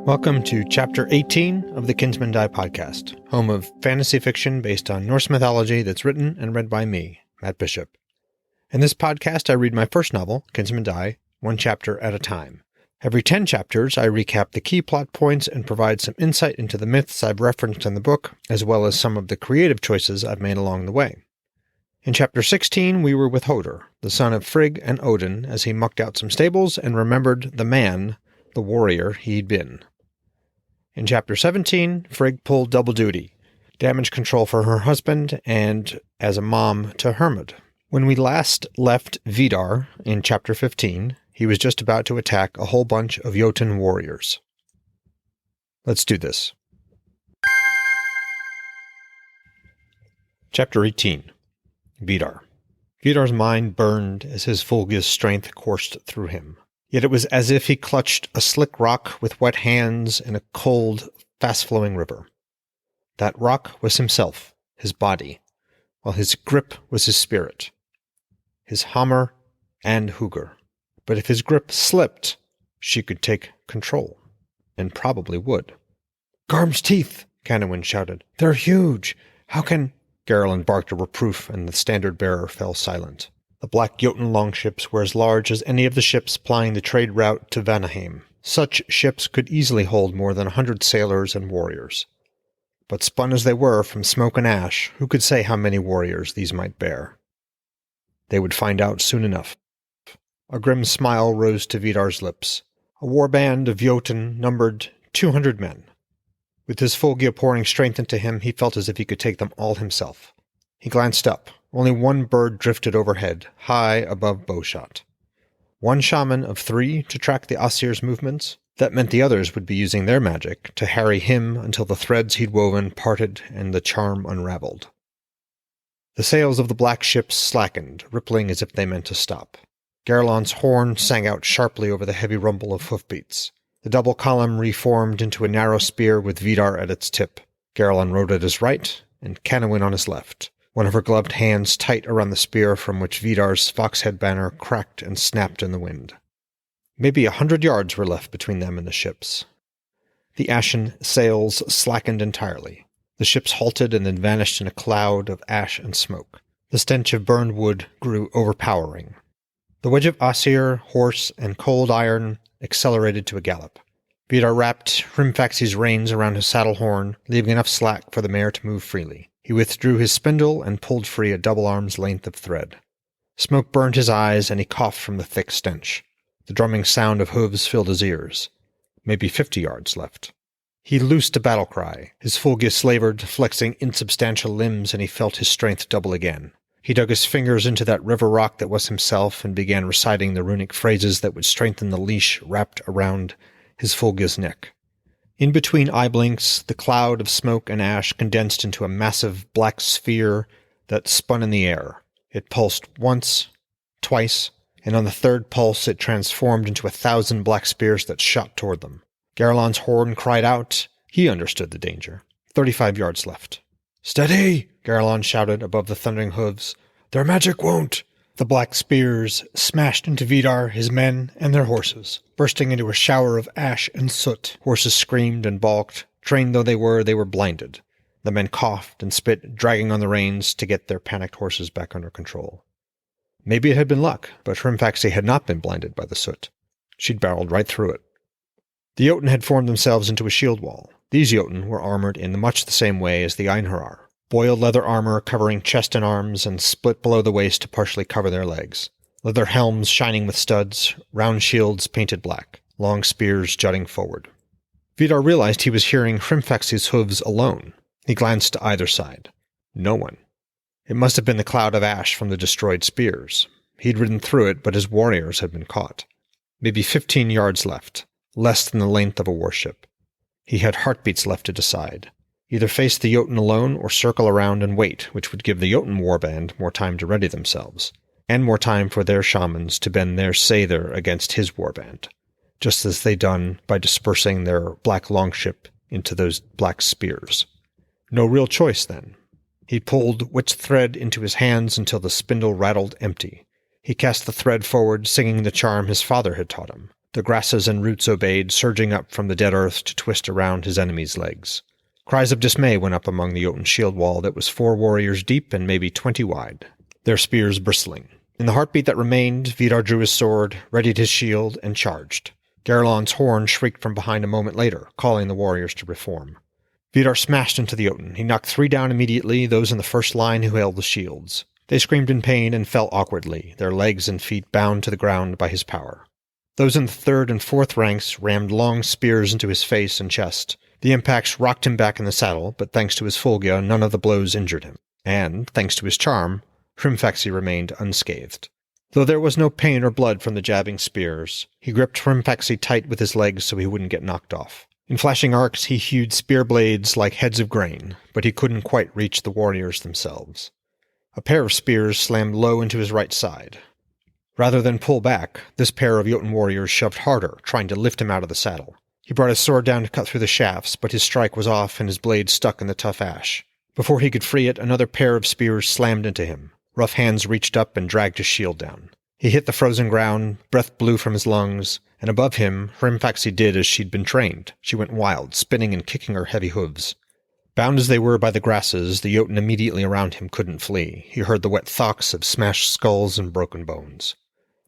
Welcome to Chapter 18 of the Kinsmen Die Podcast, home of fantasy fiction based on Norse mythology that's written and read by me, Matt Bishop. In this podcast, I read my first novel, Kinsmen Die, one chapter at a time. Every 10 chapters, I recap the key plot points and provide some insight into the myths I've referenced in the book, as well as some of the creative choices I've made along the way. In Chapter 16, we were with Hodr, the son of Frigg and Jotunn, as he mucked out some stables and remembered the man, the warrior he'd been. In Chapter 17, Frigg pulled double duty, damage control for her husband and as a mom to Hermod. When we last left Vidar in Chapter 15, he was just about to attack a whole bunch of Jotunn warriors. Let's do this. Chapter 18. Vidar. Vidar's mind burned as his fulgious strength coursed through him. Yet it was as if he clutched a slick rock with wet hands in a cold, fast-flowing river. That rock was himself, his body, while his grip was his spirit, his hammer and Hodr. But if his grip slipped, she could take control, and probably would. "Garm's teeth!" Canowin shouted. "They're huge! How can—" Garland barked a reproof, and the standard-bearer fell silent. The black Jotunn longships were as large as any of the ships plying the trade route to Vanaheim. Such ships could easily hold more than 100 sailors and warriors. But spun as they were from smoke and ash, who could say how many warriors these might bear? They would find out soon enough. A grim smile rose to Vidar's lips. A warband of Jotunn numbered 200 men. With his Fulgia pouring strength into him, he felt as if he could take them all himself. He glanced up. Only one bird drifted overhead, high above bowshot. One shaman of 3 to track the Aesir's movements. That meant the others would be using their magic to harry him until the threads he'd woven parted and the charm unraveled. The sails of the black ships slackened, rippling as if they meant to stop. Garland's horn sang out sharply over the heavy rumble of hoofbeats. The double column reformed into a narrow spear with Vidar at its tip. Garland rode at his right, and Canowin on his left, one of her gloved hands tight around the spear from which Vidar's foxhead banner cracked and snapped in the wind. Maybe 100 yards were left between them and the ships. The ashen sails slackened entirely. The ships halted and then vanished in a cloud of ash and smoke. The stench of burned wood grew overpowering. The wedge of Aesir, horse, and cold iron accelerated to a gallop. Vidar wrapped Hrimfaxi's reins around his saddle horn, leaving enough slack for the mare to move freely. He withdrew his spindle and pulled free a double arm's length of thread. Smoke burned his eyes, and he coughed from the thick stench. The drumming sound of hooves filled his ears. Maybe 50 yards left. He loosed a battle cry. His Fulgia slavered, flexing insubstantial limbs, and he felt his strength double again. He dug his fingers into that river rock that was himself and began reciting the runic phrases that would strengthen the leash wrapped around his Fulgia's neck. In between eye blinks, the cloud of smoke and ash condensed into a massive black sphere that spun in the air. It pulsed once, twice, and on the third pulse it transformed into 1,000 black spears that shot toward them. Garland's horn cried out. He understood the danger. 35 yards left. "Steady!" Garland shouted above the thundering hooves. "Their magic won't!" The black spears smashed into Vidar, his men, and their horses, bursting into a shower of ash and soot. Horses screamed and balked. Trained though they were blinded. The men coughed and spit, dragging on the reins to get their panicked horses back under control. Maybe it had been luck, but Hrimfaxi had not been blinded by the soot. She'd barreled right through it. The Jotunn had formed themselves into a shield wall. These Jotunn were armored in much the same way as the Einherjar. Boiled leather armor covering chest and arms and split below the waist to partially cover their legs. Leather helms shining with studs, round shields painted black, long spears jutting forward. Vidar realized he was hearing Hrimfaxi's hooves alone. He glanced to either side. No one. It must have been the cloud of ash from the destroyed spears. He'd ridden through it, but his warriors had been caught. Maybe 15 yards left, less than the length of a warship. He had heartbeats left to decide. Either face the Jotunn alone or circle around and wait, which would give the Jotunn warband more time to ready themselves, and more time for their shamans to bend their seidr against his warband, just as they'd done by dispersing their black longship into those black spears. No real choice, then. He pulled witch thread into his hands until the spindle rattled empty. He cast the thread forward, singing the charm his father had taught him. The grasses and roots obeyed, surging up from the dead earth to twist around his enemy's legs. Cries of dismay went up among the Jotun shield wall that was 4 warriors deep and maybe 20 wide, their spears bristling. In the heartbeat that remained, Vidar drew his sword, readied his shield, and charged. Garlon's horn shrieked from behind a moment later, calling the warriors to reform. Vidar smashed into the Jotun. He knocked 3 down immediately, those in the first line who held the shields. They screamed in pain and fell awkwardly, their legs and feet bound to the ground by his power. Those in the 3rd and 4th ranks rammed long spears into his face and chest. The impacts rocked him back in the saddle, but thanks to his Fulgia, none of the blows injured him. And, thanks to his charm, Hrimfaxi remained unscathed. Though there was no pain or blood from the jabbing spears, he gripped Hrimfaxi tight with his legs so he wouldn't get knocked off. In flashing arcs, he hewed spear blades like heads of grain, but he couldn't quite reach the warriors themselves. A pair of spears slammed low into his right side. Rather than pull back, this pair of Jotun warriors shoved harder, trying to lift him out of the saddle. He brought his sword down to cut through the shafts, but his strike was off and his blade stuck in the tough ash. Before he could free it, another pair of spears slammed into him. Rough hands reached up and dragged his shield down. He hit the frozen ground, breath blew from his lungs, and above him, Hrimfaxi did as she'd been trained. She went wild, spinning and kicking her heavy hooves. Bound as they were by the grasses, the Jotun immediately around him couldn't flee. He heard the wet thocks of smashed skulls and broken bones.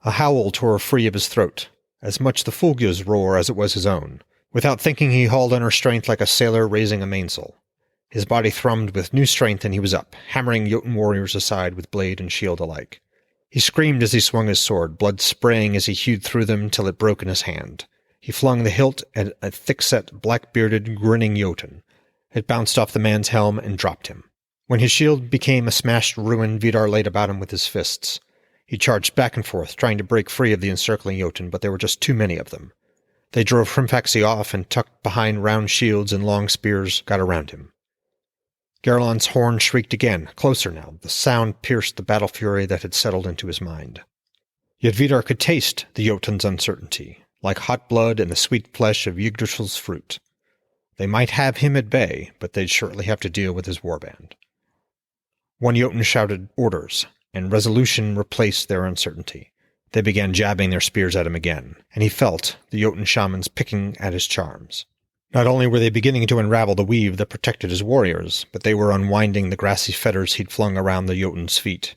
A howl tore free of his throat, as much the Fulgia's roar as it was his own. Without thinking, he hauled on her strength like a sailor raising a mainsail. His body thrummed with new strength, and he was up, hammering Jotun warriors aside with blade and shield alike. He screamed as he swung his sword, blood spraying as he hewed through them till it broke in his hand. He flung the hilt at a thick-set, black-bearded, grinning Jotun. It bounced off the man's helm and dropped him. When his shield became a smashed ruin, Vidar laid about him with his fists. He charged back and forth, trying to break free of the encircling Jotun, but there were just too many of them. They drove Hrimfaxi off, and tucked behind round shields and long spears, got around him. Garlon's horn shrieked again, closer now. The sound pierced the battle fury that had settled into his mind. Yet Vidar could taste the Jotun's uncertainty, like hot blood and the sweet flesh of Yggdrasil's fruit. They might have him at bay, but they'd shortly have to deal with his warband. One Jotun shouted orders, and resolution replaced their uncertainty. They began jabbing their spears at him again, and he felt the Jotun shamans picking at his charms. Not only were they beginning to unravel the weave that protected his warriors, but they were unwinding the grassy fetters he'd flung around the Jotun's feet.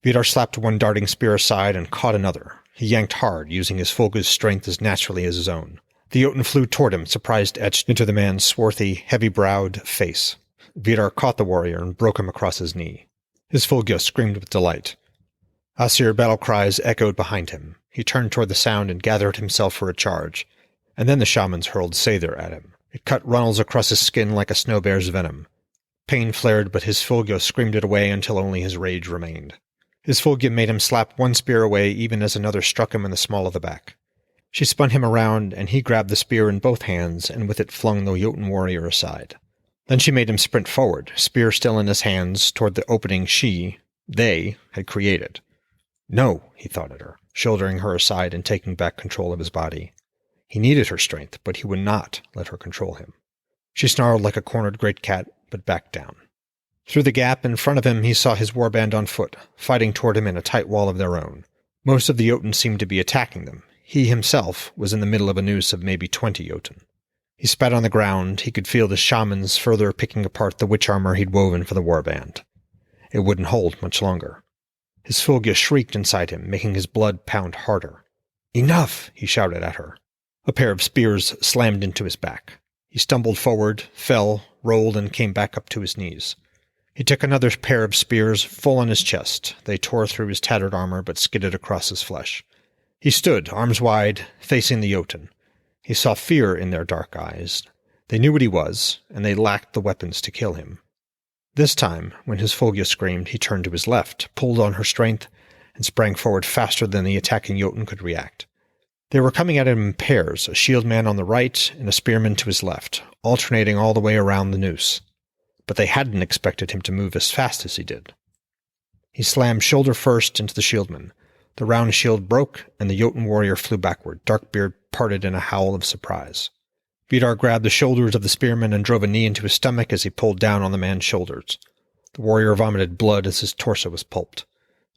Vidar slapped one darting spear aside and caught another. He yanked hard, using his Fulga's strength as naturally as his own. The Jotun flew toward him, surprise etched into the man's swarthy, heavy-browed face. Vidar caught the warrior and broke him across his knee. His Fulga screamed with delight. Asir battle cries echoed behind him. He turned toward the sound and gathered himself for a charge. And then the shamans hurled Seidr at him. It cut runnels across his skin like a snow bear's venom. Pain flared, but his Fulga screamed it away until only his rage remained. His Fulga made him slap one spear away even as another struck him in the small of the back. She spun him around, and he grabbed the spear in both hands and with it flung the Jotun warrior aside. Then she made him sprint forward, spear still in his hands, toward the opening they, had created. No, he thought at her, shouldering her aside and taking back control of his body. He needed her strength, but he would not let her control him. She snarled like a cornered great cat, but backed down. Through the gap in front of him he saw his warband on foot, fighting toward him in a tight wall of their own. Most of the Jotun seemed to be attacking them. He himself was in the middle of a noose of maybe 20 Jotun. He spat on the ground. He could feel the shamans further picking apart the witch armor he'd woven for the warband. It wouldn't hold much longer. His Fulgia shrieked inside him, making his blood pound harder. "Enough!" he shouted at her. A pair of spears slammed into his back. He stumbled forward, fell, rolled, and came back up to his knees. He took another pair of spears full on his chest. They tore through his tattered armor but skidded across his flesh. He stood, arms wide, facing the Jotun. He saw fear in their dark eyes. They knew what he was, and they lacked the weapons to kill him. This time, when his Fulgia screamed, he turned to his left, pulled on her strength, and sprang forward faster than the attacking Jotun could react. They were coming at him in pairs, a shield man on the right and a spearman to his left, alternating all the way around the noose. But they hadn't expected him to move as fast as he did. He slammed shoulder first into the shieldman. The round shield broke, and the Jotun warrior flew backward, dark beard parted in a howl of surprise. Vidar grabbed the shoulders of the spearman and drove a knee into his stomach as he pulled down on the man's shoulders. The warrior vomited blood as his torso was pulped.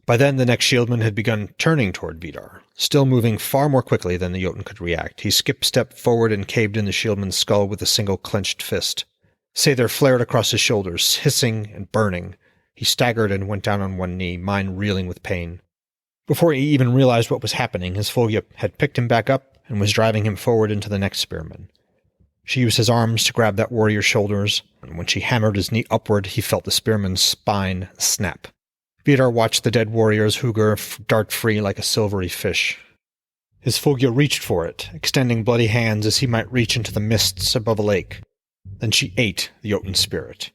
By then, the next shieldman had begun turning toward Vidar, still moving far more quickly than the Jotun could react. He stepped forward and caved in the shieldman's skull with a single clenched fist. Seidr flared across his shoulders, hissing and burning. He staggered and went down on one knee, mind reeling with pain. Before he even realized what was happening, his Fulgia had picked him back up and was driving him forward into the next spearman. She used his arms to grab that warrior's shoulders, and when she hammered his knee upward, he felt the spearman's spine snap. Vidar watched the dead warrior's Hodr dart free like a silvery fish. His Fulgia reached for it, extending bloody hands as he might reach into the mists above a lake. Then she ate the Jotun's spirit.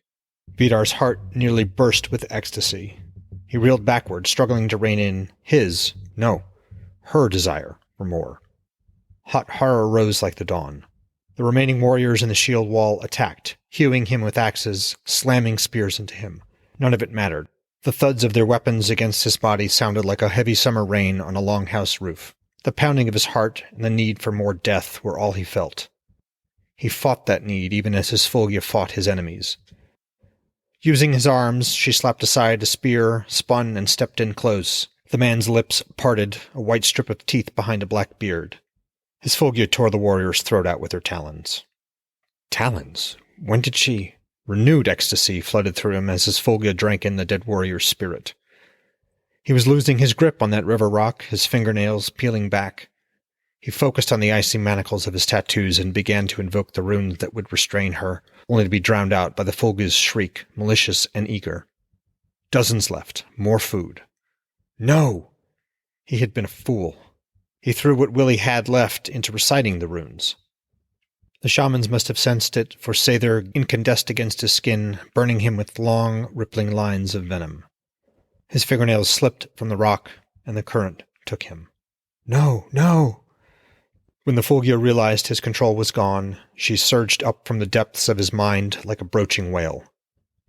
Vidar's heart nearly burst with ecstasy. He reeled backward, struggling to rein in her desire for more. Hot horror rose like the dawn. The remaining warriors in the shield wall attacked, hewing him with axes, slamming spears into him. None of it mattered. The thuds of their weapons against his body sounded like a heavy summer rain on a longhouse roof. The pounding of his heart and the need for more death were all he felt. He fought that need even as his Fulgia fought his enemies. Using his arms, she slapped aside a spear, spun, and stepped in close. The man's lips parted, a white strip of teeth behind a black beard. His Fulgia tore the warrior's throat out with her talons. Talons? When did she? Renewed ecstasy flooded through him as his Fulgia drank in the dead warrior's spirit. He was losing his grip on that river rock, his fingernails peeling back. He focused on the icy manacles of his tattoos and began to invoke the runes that would restrain her, only to be drowned out by the Fulgia's shriek, malicious and eager. Dozens left. More food. No! He had been a fool. He threw what will he had left into reciting the runes. The shamans must have sensed it, for Seidr incandesced against his skin, burning him with long, rippling lines of venom. His fingernails slipped from the rock, and the current took him. No, no! When the Fulgia realized his control was gone, she surged up from the depths of his mind like a broaching whale.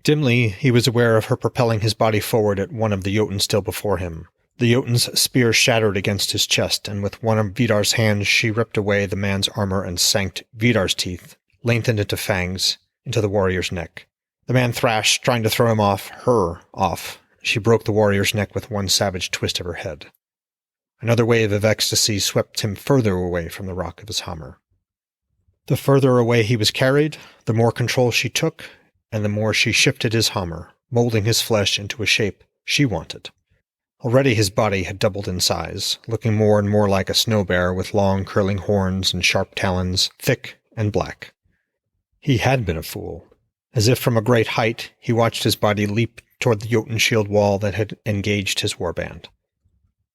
Dimly, he was aware of her propelling his body forward at one of the Jotun still before him. The Jotun's spear shattered against his chest, and with one of Vidar's hands she ripped away the man's armor and sank Vidar's teeth, lengthened into fangs, into the warrior's neck. The man thrashed, trying to throw him off. She broke the warrior's neck with one savage twist of her head. Another wave of ecstasy swept him further away from the rock of his hammer. The further away he was carried, the more control she took, and the more she shifted his hammer, molding his flesh into a shape she wanted. Already his body had doubled in size, looking more and more like a snow bear with long curling horns and sharp talons, thick and black. He had been a fool. As if from a great height, he watched his body leap toward the Jotun shield wall that had engaged his warband.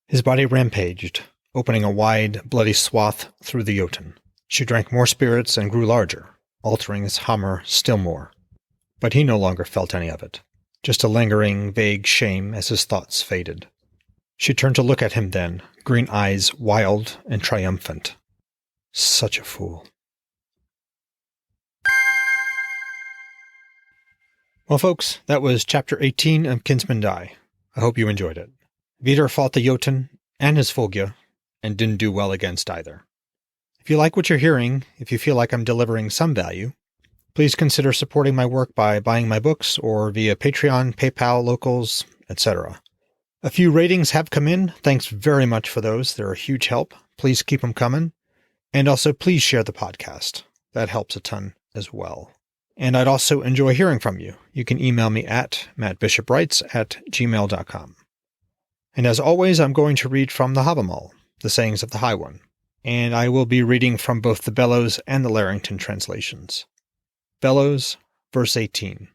His body rampaged, opening a wide, bloody swath through the Jotun. She drank more spirits and grew larger, altering his hammer still more. But he no longer felt any of it, just a lingering, vague shame as his thoughts faded. She turned to look at him then, green eyes wild and triumphant. Such a fool. Well, folks, that was Chapter 18 of Kinsmen Die. I hope you enjoyed it. Vidar fought the Jotun and his Fulgia, and didn't do well against either. If you like what you're hearing, if you feel like I'm delivering some value, please consider supporting my work by buying my books or via Patreon, PayPal, Locals, etc. A few ratings have come in. Thanks very much for those. They're a huge help. Please keep them coming. And also, please share the podcast. That helps a ton as well. And I'd also enjoy hearing from you. You can email me at mattbishopwrites@gmail.com. And as always, I'm going to read from the Havamal, the Sayings of the High One. And I will be reading from both the Bellows and the Larrington translations. Bellows, verse 18.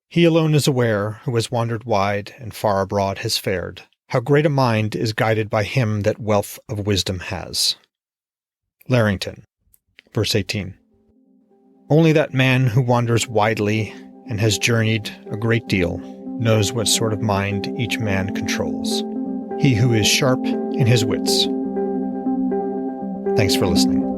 He alone is aware, who has wandered wide and far abroad has fared, how great a mind is guided by him that wealth of wisdom has. Larrington, verse 18. Only that man who wanders widely and has journeyed a great deal knows what sort of mind each man controls. He who is sharp in his wits. Thanks for listening.